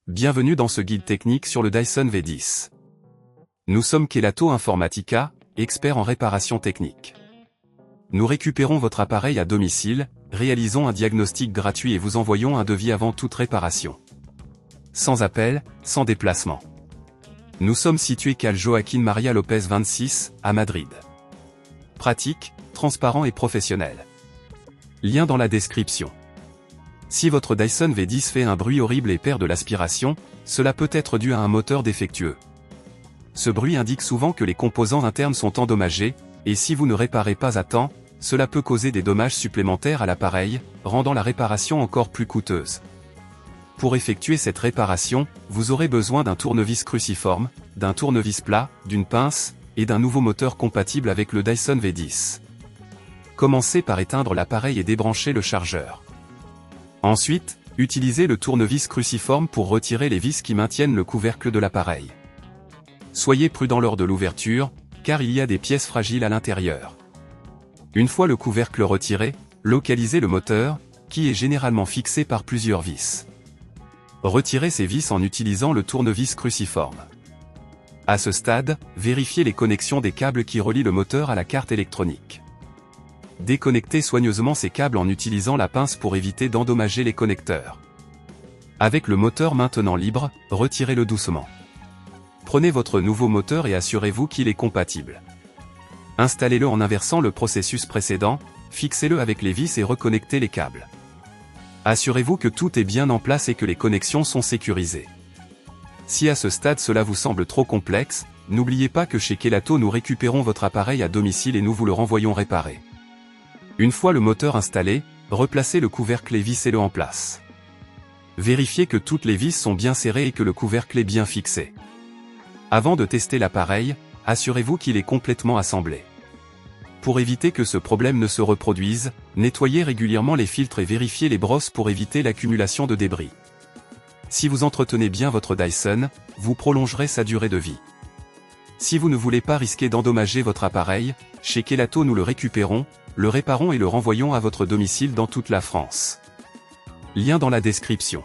Bienvenue dans ce guide technique sur le Dyson V10. Nous sommes Kelatos Informática, experts en réparation technique. Nous récupérons votre appareil à domicile, réalisons un diagnostic gratuit et vous envoyons un devis avant toute réparation. Sans appel, sans déplacement. Nous sommes situés calle Joaquín María López 26, à Madrid. Pratique, transparent et professionnel. Lien dans la description. Si votre Dyson V10 fait un bruit horrible et perd de l'aspiration, cela peut être dû à un moteur défectueux. Ce bruit indique souvent que les composants internes sont endommagés, et si vous ne réparez pas à temps, cela peut causer des dommages supplémentaires à l'appareil, rendant la réparation encore plus coûteuse. Pour effectuer cette réparation, vous aurez besoin d'un tournevis cruciforme, d'un tournevis plat, d'une pince, et d'un nouveau moteur compatible avec le Dyson V10. Commencez par éteindre l'appareil et débrancher le chargeur. Ensuite, utilisez le tournevis cruciforme pour retirer les vis qui maintiennent le couvercle de l'appareil. Soyez prudent lors de l'ouverture, car il y a des pièces fragiles à l'intérieur. Une fois le couvercle retiré, localisez le moteur, qui est généralement fixé par plusieurs vis. Retirez ces vis en utilisant le tournevis cruciforme. À ce stade, vérifiez les connexions des câbles qui relient le moteur à la carte électronique. Déconnectez soigneusement ces câbles en utilisant la pince pour éviter d'endommager les connecteurs. Avec le moteur maintenant libre, retirez-le doucement. Prenez votre nouveau moteur et assurez-vous qu'il est compatible. Installez-le en inversant le processus précédent, fixez-le avec les vis et reconnectez les câbles. Assurez-vous que tout est bien en place et que les connexions sont sécurisées. Si à ce stade cela vous semble trop complexe, n'oubliez pas que chez Kelatos nous récupérons votre appareil à domicile et nous vous le renvoyons réparé. Une fois le moteur installé, replacez le couvercle et vissez-le en place. Vérifiez que toutes les vis sont bien serrées et que le couvercle est bien fixé. Avant de tester l'appareil, assurez-vous qu'il est complètement assemblé. Pour éviter que ce problème ne se reproduise, nettoyez régulièrement les filtres et vérifiez les brosses pour éviter l'accumulation de débris. Si vous entretenez bien votre Dyson, vous prolongerez sa durée de vie. Si vous ne voulez pas risquer d'endommager votre appareil, chez Kelatos nous le récupérons, le réparons et le renvoyons à votre domicile dans toute la France. Lien dans la description.